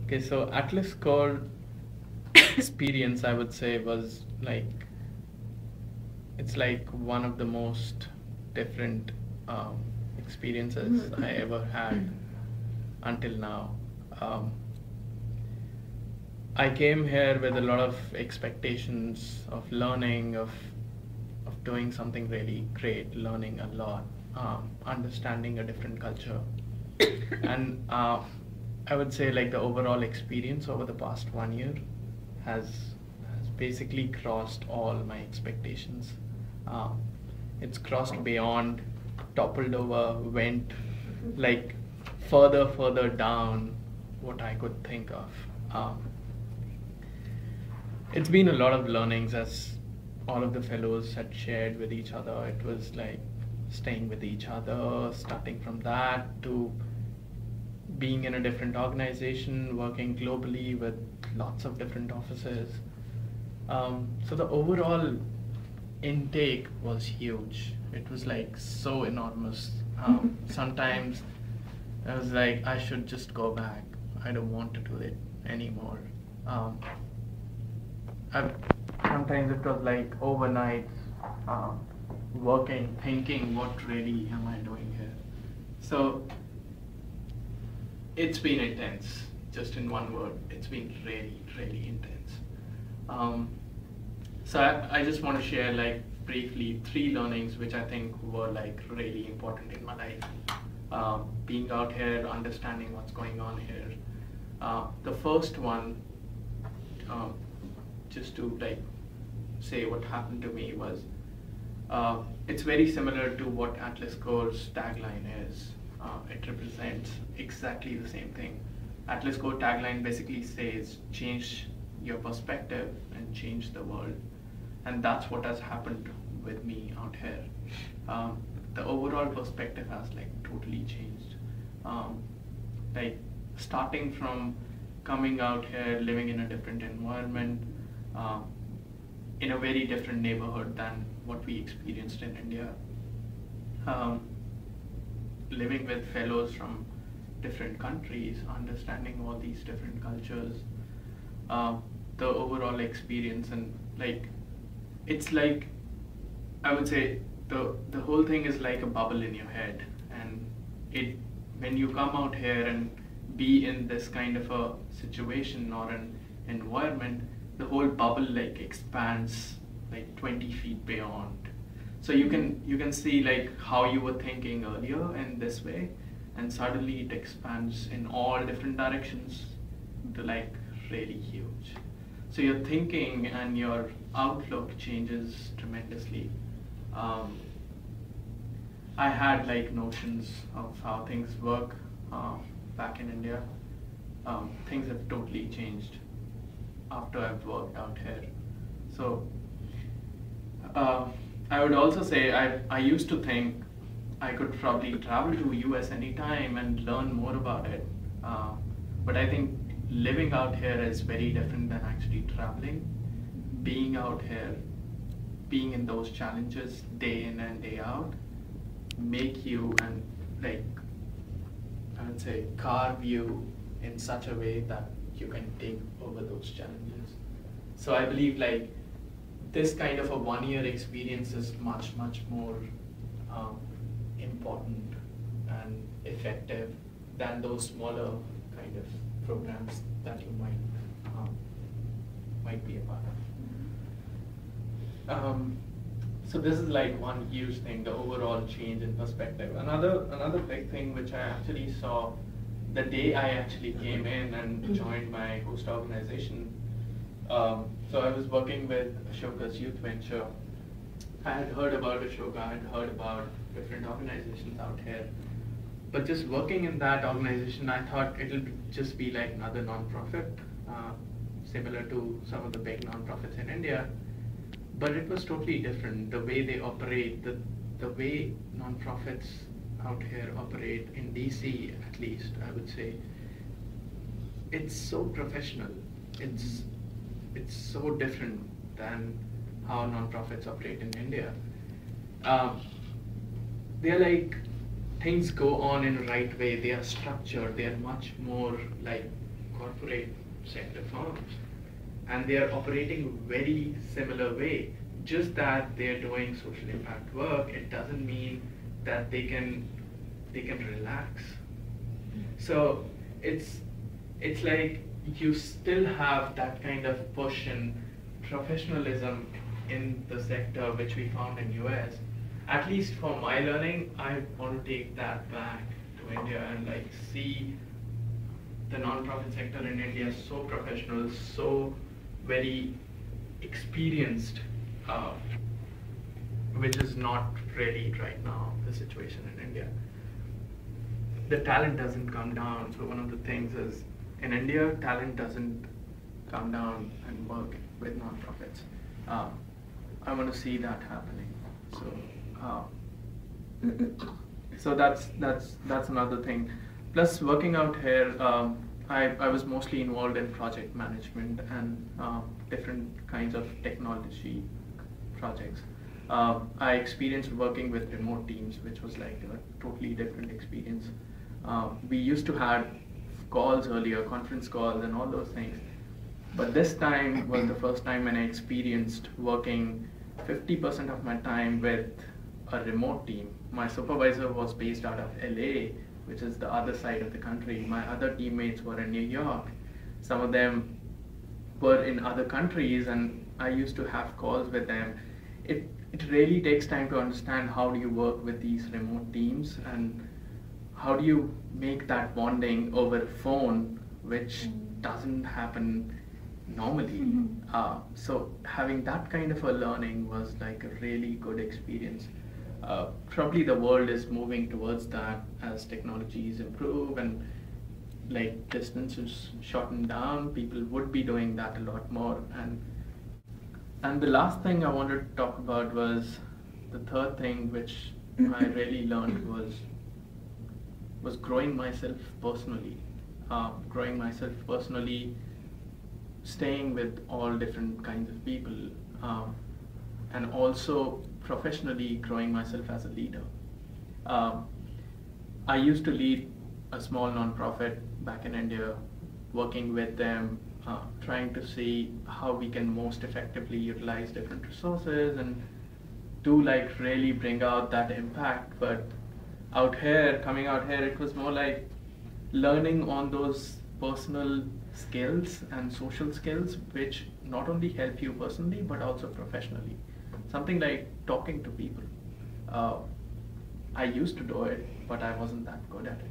Okay, so Atlas Core experience, I would say, was like, it's like one of the most different experiences I ever had until now. Um, I came here with a lot of expectations of learning, of doing something really great, learning a lot, understanding a different culture, and I would say like the overall experience over the past 1 year has basically crossed all my expectations. Um, it's crossed beyond, toppled over, went like further down what I could think of. Um, it's been a lot of learnings, as all of the fellows had shared with each other. It was like staying with each other, starting from that to being in a different organization, working globally with lots of different offices. So the overall intake was huge. It was like so enormous. Sometimes I was like, I should just go back. I don't want to do it anymore. Um, Sometimes it was like overnight, working, thinking, what really am I doing here? So it's been intense. Just in one word, it's been really intense. So I just want to share like briefly 3 learnings which I think were like really important in my life. Being out here, understanding what's going on here. The first one, just to like say what happened to me, was it's very similar to what Atlas Core's tagline is. It represents exactly the same thing. Atlas Core tagline basically says change your perspective and change the world, and that's what has happened with me out here. The overall perspective has like totally changed. Like starting from coming out here, living in a different environment, in a very different neighborhood than what we experienced in India. Living with fellows from different countries, understanding all these different cultures, the overall experience, and like it's like, I would say the whole thing is like a bubble in your head, and it when you come out here and be in this kind of a situation or an environment, the whole bubble like expands like 20 feet beyond. So you can see like how you were thinking earlier in this way, and suddenly it expands in all different directions to like really huge. So your thinking and your outlook changes tremendously. I had like notions of how things work back in India. Things have totally changed after I've worked out here. So I would also say I used to think I could probably travel to US anytime and learn more about it. But I think living out here is very different than actually traveling. Being out here, being in those challenges day in and day out, make you and like, I would say, carve you in such a way that you can take over those challenges. So I believe like this kind of a 1 year experience is much more important and effective than those smaller kind of programs that you might be a part of. So this is like one huge thing, the overall change in perspective. Another big thing which I actually saw the day I actually came in and joined my host organization. So I was working with Ashoka's Youth Venture. I had heard about Ashoka, I had heard about different organizations out here. But just working in that organization, I thought it'll just be like another non-profit, similar to some of the big non-profits in India. But it was totally different. The way they operate, the way non-profits out here operate in DC, at least, I would say, it's so professional. It's so different than how non-profits operate in India. They're like, things go on in a right way. They are structured. They are much more like corporate sector firms, and they are operating very similar way. Just that they're doing social impact work, it doesn't mean that they can relax. So it's like you still have that kind of push and professionalism in the sector which we found in US. At least for my learning, I want to take that back to India and like see the non-profit sector in India so professional, so very experienced, which is not really right now the situation in India. The talent doesn't come down. So one of the things is in India, talent doesn't come down and work with non-profits. I want to see that happening. So that's another thing. Plus, working out here, I was mostly involved in project management and different kinds of technology projects. I experienced working with remote teams, which was like a totally different experience. We used to have calls earlier, conference calls and all those things. But this time was the first time when I experienced working 50% of my time with a remote team. My supervisor was based out of LA, which is the other side of the country. My other teammates were in New York. Some of them were in other countries, and I used to have calls with them. It really takes time to understand how do you work with these remote teams and how do you make that bonding over phone, which doesn't happen normally. So having that kind of a learning was like a really good experience. Probably the world is moving towards that as technologies improve and like distance is shortened down. People would be doing that a lot more. And the last thing I wanted to talk about was the third thing which I really learned was growing myself personally. Staying with all different kinds of people, and also professionally growing myself as a leader. I used to lead a small non-profit back in India, working with them, trying to see how we can most effectively utilize different resources and to like really bring out that impact. But coming out here, it was more like learning on those personal skills and social skills which not only help you personally but also professionally. Something like talking to people. I used to do it, but I wasn't that good at it.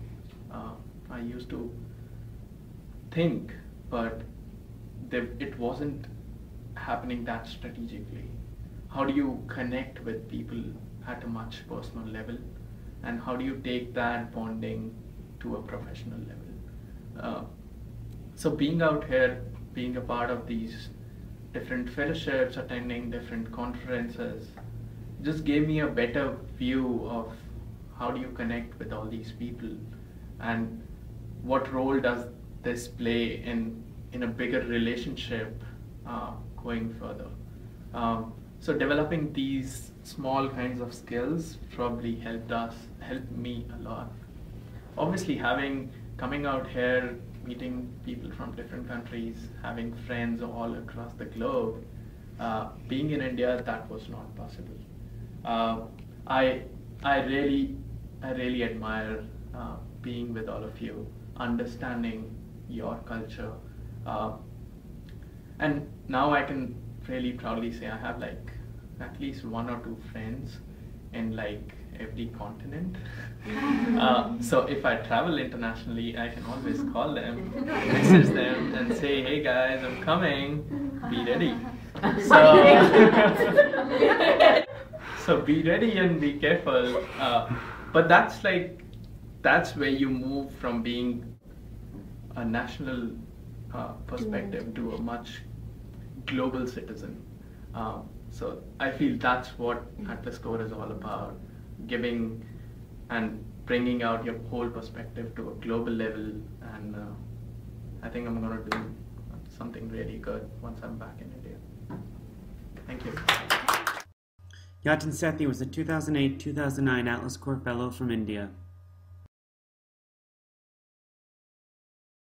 I used to think, but it wasn't happening that strategically. How do you connect with people at a much personal level, and how do you take that bonding to a professional level? So being out here, being a part of these different fellowships, attending different conferences, just gave me a better view of how do you connect with all these people and what role does this play in a bigger relationship going further. So developing these small kinds of skills probably helped me a lot. Obviously coming out here, meeting people from different countries, having friends all across the globe, being in India, that was not possible. I really admire being with all of you, understanding your culture, and now I can really proudly say I have like at least 1 or 2 friends in like every continent. So if I travel internationally, I can always call them, message them and say, hey guys, I'm coming, be ready. So be ready and be careful. But that's where you move from being a national perspective to a much global citizen. So I feel that's what Atlas Core is all about, giving and bringing out your whole perspective to a global level, and I think I'm going to do something really good once I'm back in India. Thank you. Yatin Sethi was a 2008-2009 Atlas Core Fellow from India.